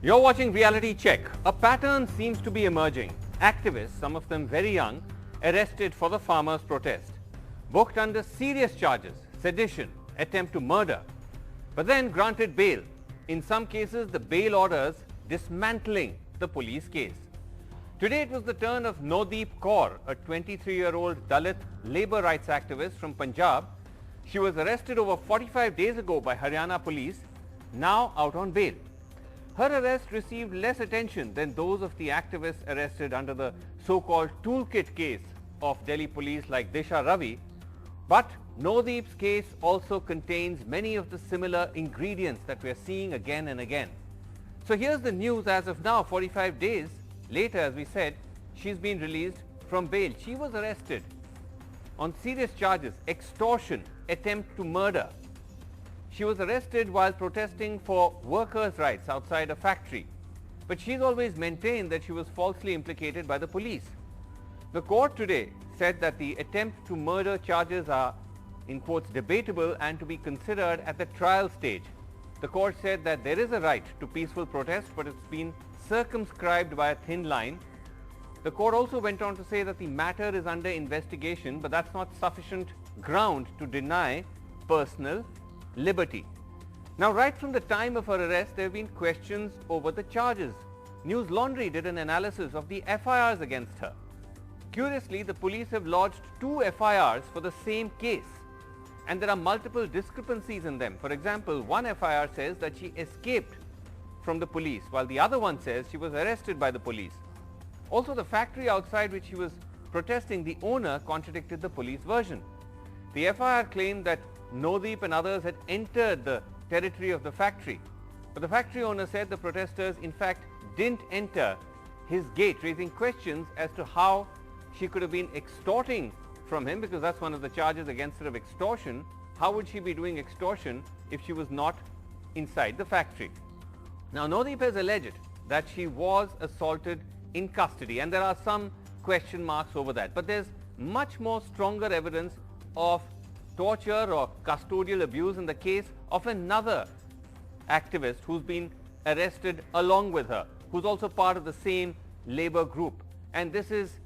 You're watching Reality Check. A pattern seems to be emerging. Activists, some of them very young, arrested for the farmers' protest, booked under serious charges, sedition, attempt to murder, but then granted bail. In some cases, the bail orders dismantling the police case. Today it was the turn of Nodeep Kaur, a 23-year-old Dalit labour rights activist from Punjab. She was arrested over 45 days ago by Haryana police, now out on bail. Her arrest received less attention than those of the activists arrested under the so-called toolkit case of Delhi police like Disha Ravi. But Nodeep's case also contains many of the similar ingredients that we are seeing again and again. So here's the news as of now, 45 days later, as we said, she's been released from bail. She was arrested on serious charges, extortion, attempt to murder. She was arrested while protesting for workers' rights outside a factory. But she's always maintained that she was falsely implicated by the police. The court today said that the attempt to murder charges are, in quotes, debatable and to be considered at the trial stage. The court said that there is a right to peaceful protest, but it's been circumscribed by a thin line. The court also went on to say that the matter is under investigation, but that's not sufficient ground to deny personal liberty. Now, right from the time of her arrest, there have been questions over the charges. News Laundry did an analysis of the FIRs against her. Curiously, the police have lodged 2 FIRs for the same case, and there are multiple discrepancies in them. For example, one FIR says that she escaped from the police, while the other one says she was arrested by the police. Also, the factory outside which she was protesting, the owner contradicted the police version. The FIR claimed that Nodeep and others had entered the territory of the factory, but the factory owner said the protesters in fact didn't enter his gate, raising questions as to how she could have been extorting from him, because that's one of the charges against her, of extortion. How would she be doing extortion if she was not inside the factory? Now, Nodeep has alleged that she was assaulted in custody, and there are some question marks over that, but there's much more stronger evidence of torture or custodial abuse in the case of another activist who's been arrested along with her, who's also part of the same labor group, and this is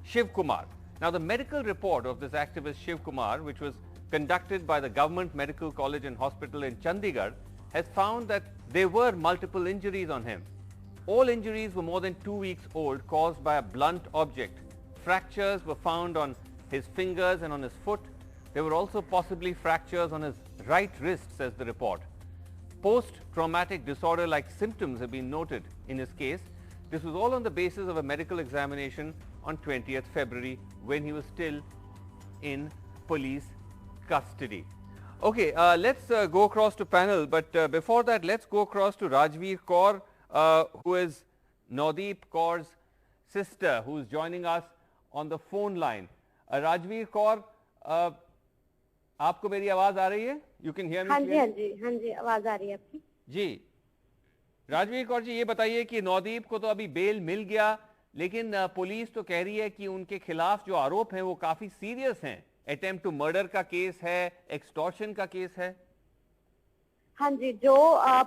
Shiv Kumar. Now, the medical report of this activist Shiv Kumar, which was conducted by the Government Medical College and Hospital in Chandigarh, has found that there were multiple injuries on him. All injuries were more than 2 weeks old, caused by a blunt object. Fractures were found on his fingers and on his foot. There were also possibly fractures on his right wrist, says the report. Post-traumatic disorder-like symptoms have been noted in his case. This was all on the basis of a medical examination on 20th February when he was still in police custody. Okay, let's go across to panel, but before that, let's go across to Rajveer Kaur, who is Nodeep Kaur's sister, who is joining us on the phone line. Rajveer Kaur, आपको मेरी आवाज आ रही है? You can hear me? हाँ जी, आवाज आ रही है आपकी। जी, राजवीर कौर जी, ये बताइए कि नौदीप को तो अभी बेल मिल गया, लेकिन पुलिस तो कह रही है कि उनके खिलाफ जो आरोप हैं वो काफी सीरियस हैं। अटेम्प्ट टू मर्डर का केस है, एक्सटॉर्शन का केस है। हाँ जी, जो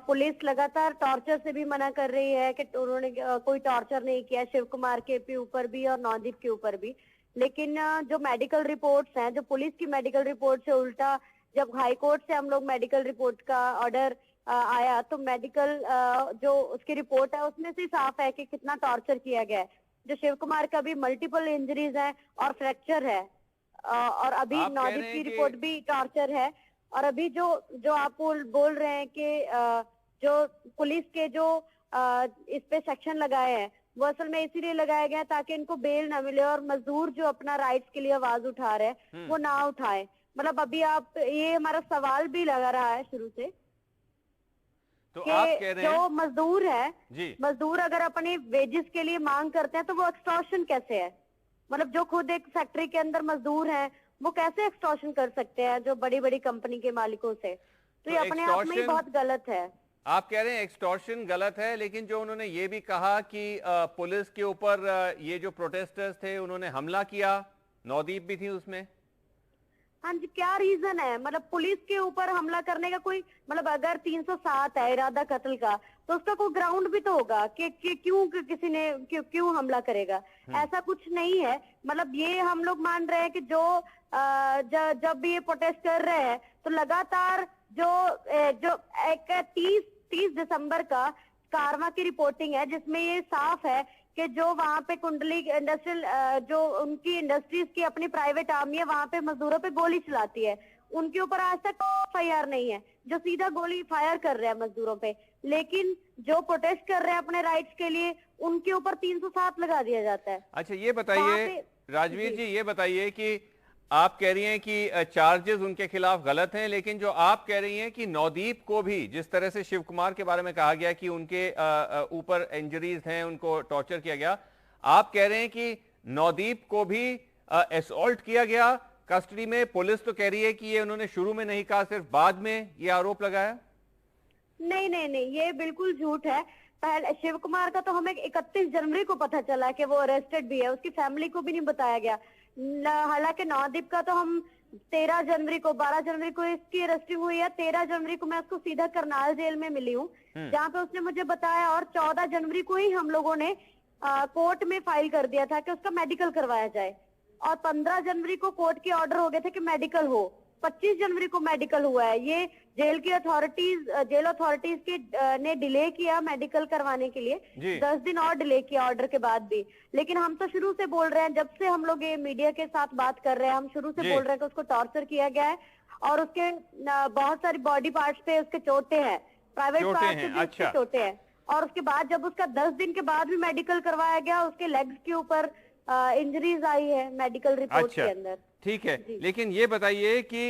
पुलिस लगातार टॉर्चर से भी मना कर रही है कि उन्होंने कोई टॉर्चर नहीं किया, शिव कुमार के ऊपर भी और नौदीप के ऊपर भी। लेकिन जो मेडिकल रिपोर्ट्स हैं, जो पुलिस की मेडिकल रिपोर्ट से उल्टा जब हाई कोर्ट से हम लोग मेडिकल रिपोर्ट का ऑर्डर आया, तो मेडिकल जो उसकी रिपोर्ट है उसमें से साफ है कि कितना टॉर्चर किया गया है। जो शिव कुमार का भी मल्टीपल इंजरीज है और फ्रैक्चर है, और अभी नौदीप की रिपोर्ट भी टॉर्चर है। और अभी जो आप बोल रहे हैं कि जो पुलिस के जो इस पे सेक्शन लगाए हैं, वो असल में इसीलिए लगाया गया ताकि इनको बेल ना मिले और मजदूर जो अपना राइट्स के लिए आवाज उठा रहे हैं वो ना उठाए। मतलब अभी आप, ये हमारा सवाल भी लगा रहा है शुरू से, तो आप कह रहे हैं जो मजदूर है, मजदूर अगर अपनी वेजेस के लिए मांग करते हैं तो वो एक्सटॉर्शन कैसे है? मतलब जो खुद एक फैक्ट्री के अंदर मजदूर हैं वो कैसे एक्सटॉर्शन कर सकते हैं जो बड़ी बड़ी कंपनी के मालिकों से? तो ये अपने आप में ही बहुत गलत है। आप कह रहे हैं एक्सटॉर्शन गलत है, लेकिन जो उन्होंने ये भी कहा कि पुलिस के ऊपर ये जो प्रोटेस्टर्स थे उन्होंने हमला किया, नौदीप भी थी उसमें। हाँ जी, क्या रीजन है? मतलब पुलिस के ऊपर हमला करने का कोई मतलब अगर 307 है इरादा कत्ल का, तो उसका कोई ग्राउंड भी तो होगा कि क्यों किसी ने क्यों हमला करेगा। ऐसा कुछ नहीं है। मतलब ये हम लोग मान रहे हैं कि जब भी ये प्रोटेस्ट कर रहे हैं तो लगातार जो एक 30 दिसंबर का कारवा की रिपोर्टिंग है जिसमें ये साफ है कि जो वहाँ पे कुंडली इंडस्ट्रियल जो उनकी इंडस्ट्रीज की अपनी प्राइवेट आर्मी है वहाँ पे मजदूरों पे गोली चलाती है, उनके ऊपर आज तक एफआईआर नहीं है, जो सीधा गोली फायर कर रहे हैं मजदूरों पे। लेकिन जो प्रोटेस्ट कर रहे हैं अपने राइट्स के लिए उनके ऊपर 307 लगा दिया जाता है। अच्छा ये बताइए राजवीर जी, ये बताइए कि आप कह रही हैं कि चार्जेस उनके खिलाफ गलत हैं, लेकिन जो आप कह रही हैं कि नौदीप को भी जिस तरह से शिव कुमार के बारे में कहा गया कि उनके ऊपर इंजरीज हैं, उनको टॉर्चर किया गया, आप कह रहे हैं कि नौदीप को भी असॉल्ट किया गया कस्टडी में। पुलिस तो कह रही है कि ये उन्होंने शुरू में नहीं कहा, सिर्फ बाद में ये आरोप लगाया। नहीं नहीं नहीं, ये बिल्कुल झूठ है। पहले शिव कुमार का तो हमें 31 जनवरी को पता चला कि वो अरेस्टेड भी है, उसकी फैमिली को भी नहीं बताया गया। हालांकि नौदीप का तो हम 13 जनवरी को 12 जनवरी को इसकी अरेस्टिंग हुई है, 13 जनवरी को मैं उसको सीधा करनाल जेल में मिली हूँ जहाँ पे उसने मुझे बताया, और 14 जनवरी को ही हम लोगों ने कोर्ट में फाइल कर दिया था कि उसका मेडिकल करवाया जाए, और 15 जनवरी को कोर्ट के ऑर्डर हो गए थे कि मेडिकल हो। 25 जनवरी को मेडिकल हुआ है। ये जेल अथॉरिटीज के ने डिले किया मेडिकल करवाने के लिए, 10 दिन और डिले किया ऑर्डर के बाद भी। लेकिन हम तो शुरू से बोल रहे हैं, जब से हम लोग ये मीडिया के साथ बात कर रहे हैं, हम शुरू से बोल रहे हैं कि उसको टॉर्चर किया गया है और उसके बहुत सारी बॉडी पार्ट्स पे उसके चोटें हैं, प्राइवेट पार्ट्स पे भी उसके चोटें हैं। और उसके बाद जब उसका 10 दिन के बाद भी मेडिकल करवाया गया, उसके लेग्स के ऊपर इंजरीज आई है मेडिकल रिपोर्ट के अंदर। ठीक है, लेकिन ये बताइए कि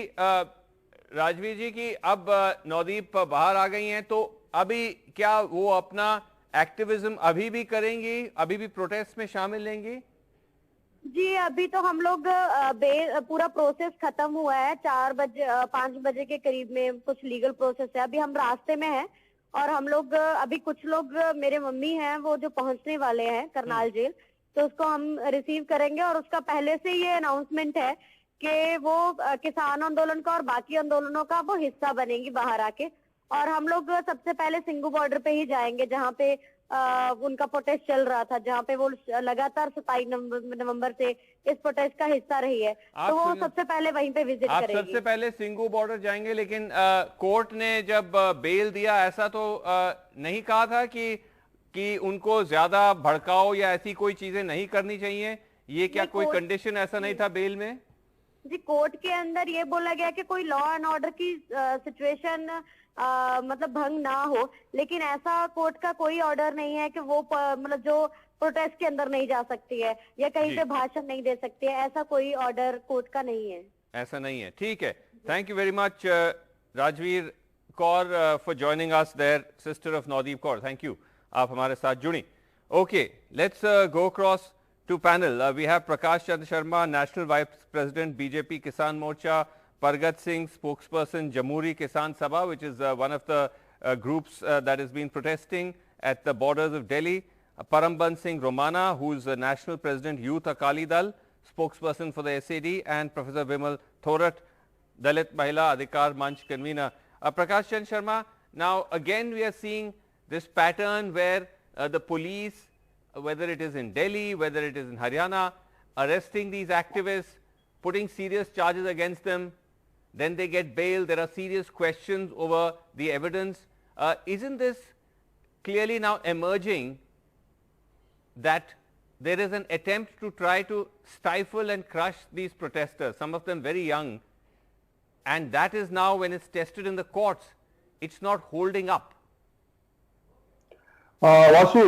राजवीर जी की अब नौदीप बाहर आ गई हैं, तो अभी क्या वो अपना एक्टिविज्म अभी भी करेंगी, अभी भी प्रोटेस्ट में शामिल लेंगी? जी, अभी तो हम लोग पूरा प्रोसेस खत्म हुआ है। 5 बजे के करीब में कुछ लीगल प्रोसेस है, अभी हम रास्ते में हैं और हम लोग अभी कुछ लोग, मेरे मम्मी हैं वो जो पहुंचने वाले हैं करनाल जेल, तो उसको हम रिसीव करेंगे। और उसका पहले से ये अनाउंसमेंट है कि वो किसान आंदोलन का और बाकी आंदोलनों का वो हिस्सा बनेंगी बाहर आके। और हम लोग सबसे पहले सिंगू बॉर्डर पे ही जाएंगे जहाँ पे उनका प्रोटेस्ट चल रहा था, जहाँ पे वो लगातार 27 नवंबर से इस प्रोटेस्ट का हिस्सा रही है, तो वो सबसे पहले वहीं पे विजिट करेंगी। सबसे पहले सिंगू बॉर्डर जाएंगे, लेकिन कोर्ट ने जब बेल दिया ऐसा तो नहीं कहा था कि उनको ज्यादा भड़काओ या ऐसी कोई चीजें नहीं करनी चाहिए? ये क्या कोई कंडीशन ऐसा नहीं था बेल में? जी, कोर्ट के अंदर ये बोला गया कि कोई लॉ एंड ऑर्डर की सिचुएशन मतलब भंग ना हो, लेकिन ऐसा कोर्ट का कोई ऑर्डर नहीं है कि वो मतलब जो प्रोटेस्ट के अंदर नहीं जा सकती है या कहीं पे भाषण नहीं दे सकती है, ऐसा कोई ऑर्डर कोर्ट का नहीं है। ऐसा नहीं है, ठीक है। Thank you very much Rajveer Kaur for joining us there, sister of Nodeep Kaur, thank you, आप हमारे साथ जुड़ी। Okay, let's go across to panel. We have Prakash Chand Sharma, National Vice President, BJP Kisan Morcha; Pargat Singh, spokesperson, Jamhuri Kisan Sabha, which is one of the groups that has been protesting at the borders of Delhi; Paramban Singh Romana, who is the National President, Youth Akali Dal, spokesperson for the SAD; and Professor Vimal Thorat, Dalit Mahila Adhikar Manch convener. Prakash Chand Sharma, now again we are seeing this pattern where the police, whether it is in Delhi, whether it is in Haryana, arresting these activists, putting serious charges against them, then they get bail. There are serious questions over the evidence. Isn't this clearly now emerging that there is an attempt to try to stifle and crush these protesters, some of them very young, and that is now, when it's tested in the courts, it's not holding up? Vasu,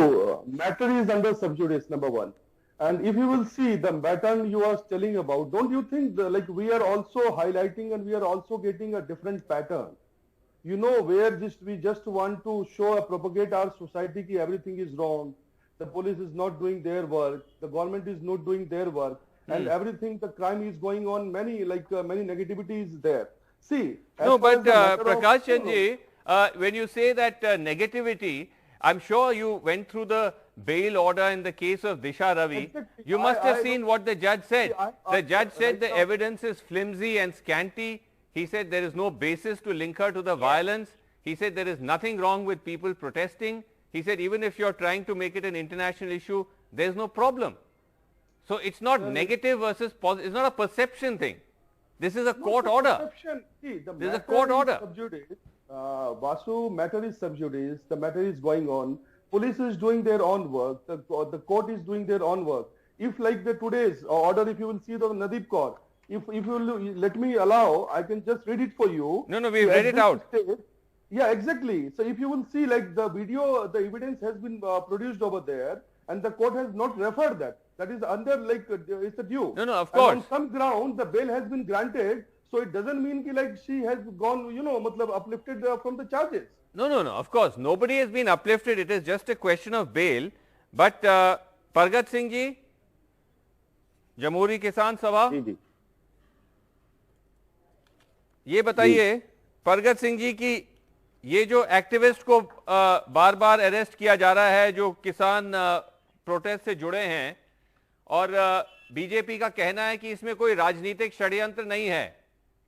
matter is under sub judice, number one. And if you will see the pattern you are telling about, don't you think like we are also highlighting and we are also getting a different pattern? You know, where we just want to show, propagate our society ki everything is wrong, the police is not doing their work, the government is not doing their work, and everything, the crime is going on, many negativity is there. See, no, but Prakash Chand ji, when you say that negativity, I'm sure you went through the bail order in the case of Disha Ravi. Exactly. You must have seen what the judge said. The judge said right the now, evidence is flimsy and scanty. He said there is no basis to link her to the violence. He said there is nothing wrong with people protesting. He said even if you're trying to make it an international issue, there's no problem. So it's not negative versus positive. It's not a perception thing. This is a court order. See, This is a court order. Vasu, matter is sub judice. The matter is going on. Police is doing their own work. The court is doing their own work. If like the today's order, if you will see the Nadeep Kaur, if you will let me allow, I can just read it for you. No, we read it out. Yeah, exactly. So if you will see like the video, the evidence has been produced over there, and the court has not referred that. That is under like it's a due. No, of course. And on some ground, the bail has been granted. So it doesn't mean ki like she has gone, matlab uplifted from the charges. No. Of course, nobody has been uplifted. It is just a question of bail. But Pargat Singh ji, जमहूरी किसान सभा, ये बताइए परगत सिंह जी की ये जो activist को बार बार arrest किया जा रहा है जो किसान प्रोटेस्ट से जुड़े हैं और बीजेपी का कहना है कि इसमें कोई राजनीतिक षड्यंत्र नहीं है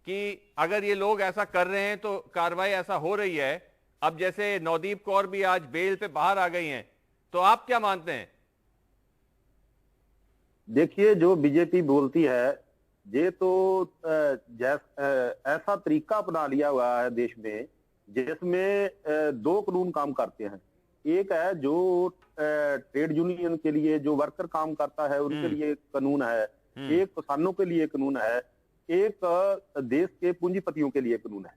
कि अगर ये लोग ऐसा कर रहे हैं तो कार्रवाई ऐसा हो रही है। अब जैसे नवदीप कौर भी आज बेल पे बाहर आ गई हैं, तो आप क्या मानते हैं? देखिए, जो बीजेपी बोलती है ये तो ऐसा तरीका अपना लिया हुआ है देश में जिसमें दो कानून काम करते हैं। एक है जो ट्रेड यूनियन के लिए जो वर्कर काम करता है उनके लिए कानून है, एक किसानों के लिए कानून है, एक देश के पूंजीपतियों के लिए कानून है।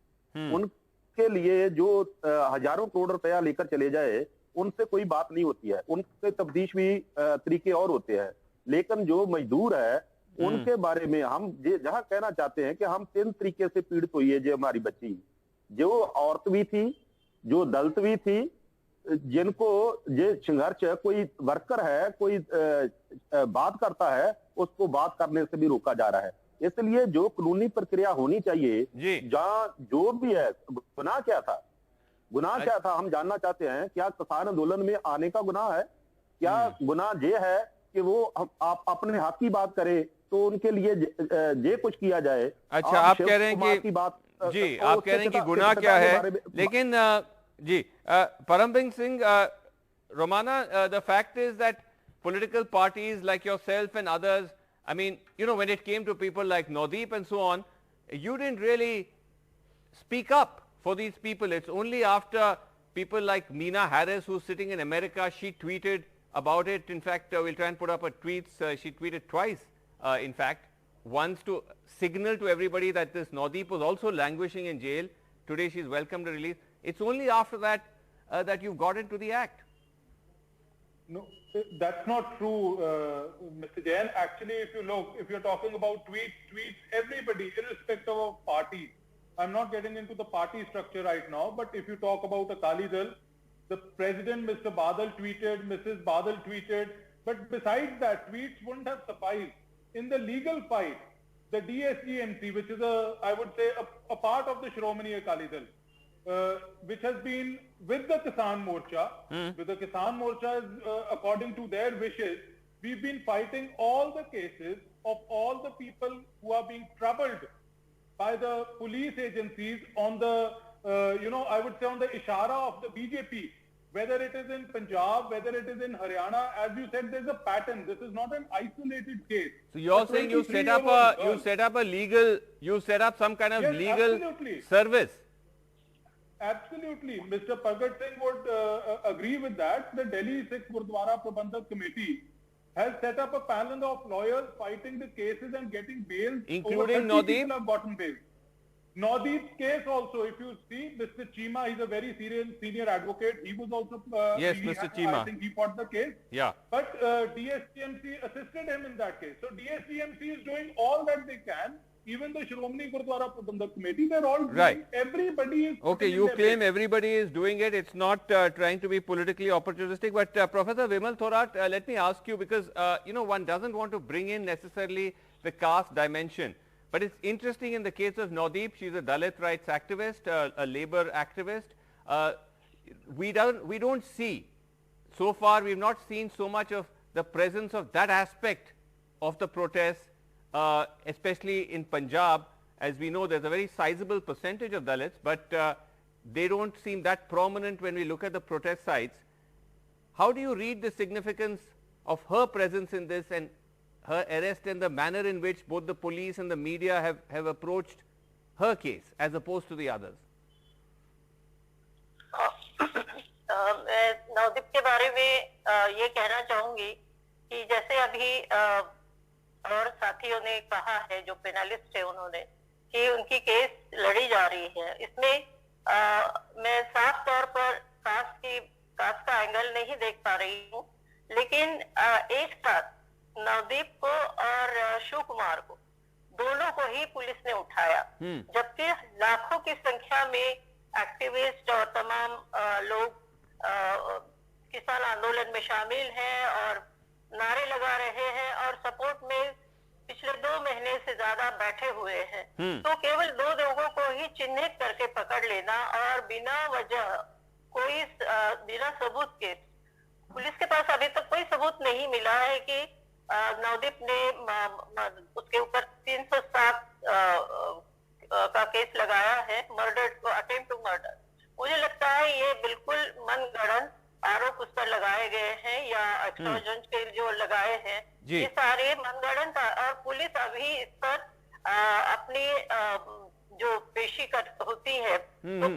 उनके लिए जो हजारों करोड़ रुपया लेकर चले जाए उनसे कोई बात नहीं होती है, उनके तफ्तीश भी तरीके और होते हैं। लेकिन जो मजदूर है उनके बारे में हम जहां कहना चाहते हैं कि हम 3 तरीके से पीड़ित हुई है। जो हमारी बच्ची, जो औरत भी थी, जो दलित भी थी, जिनको ये संघर्ष कोई वर्कर है, कोई बात करता है, उसको बात करने से भी रोका जा रहा है। इसलिए जो कानूनी प्रक्रिया होनी चाहिए, जहां जो भी है, गुनाह क्या था, गुनाह क्या था हम जानना चाहते हैं। क्या किसान आंदोलन में आने का गुनाह है? क्या गुनाह ये है कि वो आप अपने हक की बात करें तो उनके लिए ये कुछ किया जाए? अच्छा, आप कह रहे हैं कि बात जी, आप कह रहे हैं कि गुनाह क्या है, लेकिन जी Parambir Singh, Romana, the fact is that political parties like yourself and others, I mean, when it came to people like Nadeep and so on, you didn't really speak up for these people. It's only after people like Meena Harris, who's sitting in America, she tweeted about it. In fact, we'll try and put up her tweets. She tweeted twice, in fact, once to signal to everybody that this Nadeep was also languishing in jail. Today she's welcomed a release. It's only after that that you got into the act. No, that's not true, Mr. Jain. Actually, if you're talking about tweets, everybody, irrespective of party, I'm not getting into the party structure right now, but if you talk about Akali Dal, the president, Mr. Badal, tweeted, Mrs. Badal tweeted, but besides that, tweets wouldn't have sufficed. In the legal fight, the DSGMC, which is I would say a part of the Shiromani Akali Dal, which has been with the Kisan Morcha, with the Kisan Morcha, according to their wishes, we've been fighting all the cases of all the people who are being troubled by the police agencies on the, I would say on the ishara of the BJP, whether it is in Punjab, whether it is in Haryana. As you said, there's a pattern. This is not an isolated case. So you're saying you set up some kind of legal service. Absolutely. Mr. Pargat Singh would agree with that. The Delhi Sikh Gurdwara Prabandhak Committee has set up a panel of lawyers fighting the cases and getting bail. Including Nadeep? People have gotten bail. Nadeep's case also, if you see, Mr. Chima, he's a very senior advocate. He was also... yes, Mr. Chima. I think he fought the case. Yeah. But DSGMC assisted him in that case. So DSGMC is doing all that they can. Even the Shiromani Gurdwara Prabandhak Committee, they're all doing, everybody is... Okay, you claim everybody is doing it. It's not trying to be politically opportunistic. But Professor Vimal Thorat, let me ask you, because, one doesn't want to bring in necessarily the caste dimension. But it's interesting in the case of Nadeep, she's a Dalit rights activist, a labor activist. We don't see, so far we've not seen so much of the presence of that aspect of the protests, especially in Punjab. As we know, there's a very sizable percentage of Dalits, but they don't seem that prominent when we look at the protest sites. How do you read the significance of her presence in this and her arrest and the manner in which both the police and the media have approached her case as opposed to the others? मैं नवदीप के बारे में ये कहना चाहूंगी कि जैसे अभी और साथियों ने कहा है, जो पेनलिस्ट है उन्होंने, कि उनकी केस लड़ी जा रही है। इसमें मैं साफ तौर पर कास्ट का एंगल नहीं देख पा रही हूँ, लेकिन एक साथ नवदीप को और शिव कुमार को, दोनों को ही पुलिस ने उठाया, जबकि लाखों की संख्या में एक्टिविस्ट और तमाम लोग किसान आंदोलन में शामिल हैं और नारे लगा रहे हैं और सपोर्ट में पिछले 2 महीने से ज्यादा बैठे हुए हैं। तो केवल 2 लोगों को ही चिन्हित करके पकड़ लेना और बिना वजह बिना सबूत के, पुलिस के पास अभी तक कोई सबूत नहीं मिला है कि नवदीप ने उसके ऊपर 307 का केस लगाया है, मर्डर को, अटेम्प्ट टू मर्डर। मुझे लगता है ये बिल्कुल मनगढ़ंत आरोप उस पर लगाए गए हैं या एक्सटॉर्शन के जो लगाए हैं, ये सारे मनगढ़ंत, और पुलिस अभी इस पर अपनी जो पेशी होती है तो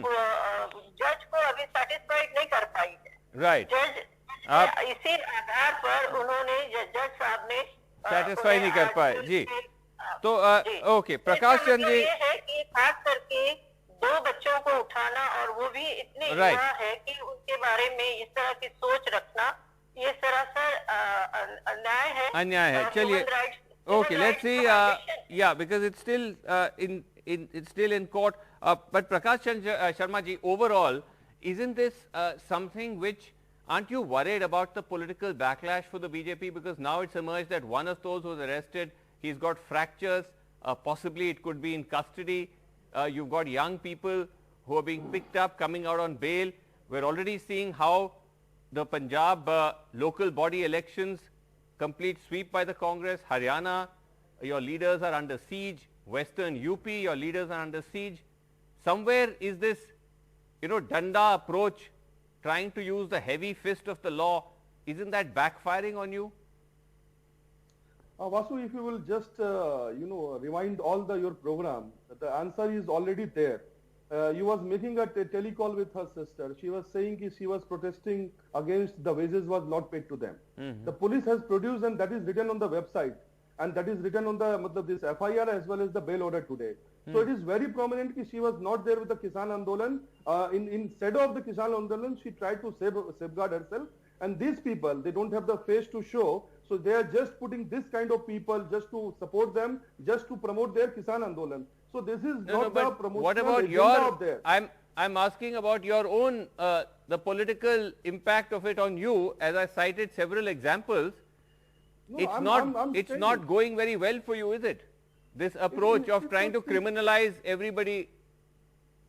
जज को अभी सेटिस्फाइड नहीं कर पाई है। राइट, जज इसी आधार पर उन्होंने जज साहब ने सेटिस्फाई नहीं कर पाए। जी, तो ओके, प्रकाश चंद्र जी, ये है कि खास करके 2 बच्चों को उठाना और वो भी इतने युवा है कि उनके बारे में इस तरह की सोच रखना, ये सरासर अन्याय है। चलिए, okay, let's see. Yeah, because it's still it's still in court. But Prakash Chandra Sharma ji, overall, isn't this something which, aren't you worried about the political backlash for the BJP? Because now it's emerged that one of those was arrested, he's got fractures, possibly it could be in custody. You've got young people who are being picked up, coming out on bail. We're already seeing how the Punjab local body elections, complete sweep by the Congress. Haryana, your leaders are under siege. Western UP, your leaders are under siege. Somewhere is this, danda approach, trying to use the heavy fist of the law, isn't that backfiring on you? Vasu, if you will just, rewind all your program, the answer is already there. You was making a telecall with her sister. She was saying she was protesting against the wages was not paid to them. The police has produced, and that is written on the website, and that is written on the this FIR as well as the bail order today. So it is very prominent that she was not there with the Kisan Andolan. Instead of the Kisan Andolan, she tried to safeguard herself. And these people, they don't have the face to show. So they are just putting this kind of people just to support them, just to promote their Kisan Andolan. So this is not the promotion. What about your, I'm asking about your own, the political impact of it on you. As I cited several examples, no, it's not going very well for you, is it? This approach of trying to criminalize everybody.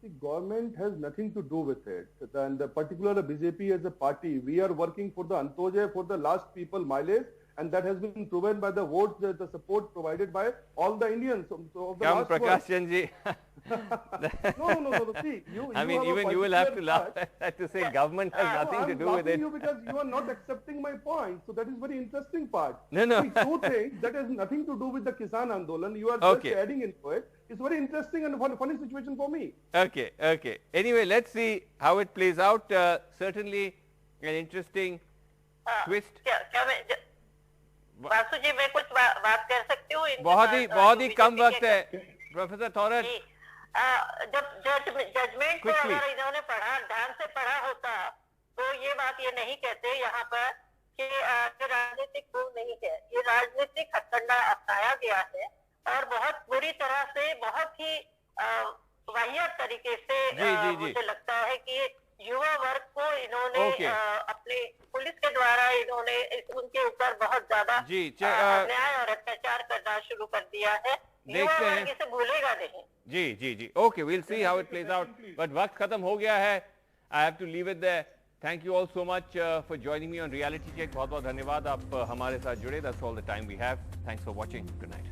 The government has nothing to do with it. And the particular BJP as a party, we are working for the Antoje, for the last people mileage, and that has been proven by the votes, the support provided by all the Indians. So of the Come, Prakash Chandra. No. See, even you will have to laugh to say government has nothing to do with it. You because you are not accepting my point. So that is very interesting part. No. See, 2 things that has nothing to do with the Kisan Andolan. You are just adding into it. It's very interesting and funny situation for me. Okay. Anyway, let's see how it plays out. Certainly an interesting twist. Vasu जी, मैं कुछ बात कर सकती हूँ? बहुत ही कम वक्त है professor थॉरट। जब जजमेंट को अगर इन्होंने ध्यान से पढ़ा होता तो ये बात ये नहीं कहते यहाँ पर कि राजनीतिक प्रूव नहीं है। ये राजनीतिक हथकंडा अपनाया गया है और बहुत बुरी तरह से, बहुत ही वाहियात तरीके से मुझे लगता है कि युवा वर्ग को इन्होंने अपने पुलिस के द्वारा इन्होंने उनके ऊपर बहुत ज्यादा अन्याय और अत्याचार करना शुरू कर दिया है। युवा वर्ग इसे भूलेगा नहीं। जी। Okay, we'll see how it plays out. But वक्त खत्म हो गया है. I have to leave it there. Thank you all so much for joining me on Reality Check. बहुत बहुत धन्यवाद आप हमारे साथ जुड़े. That's all the time we have. Thanks for watching. Good night.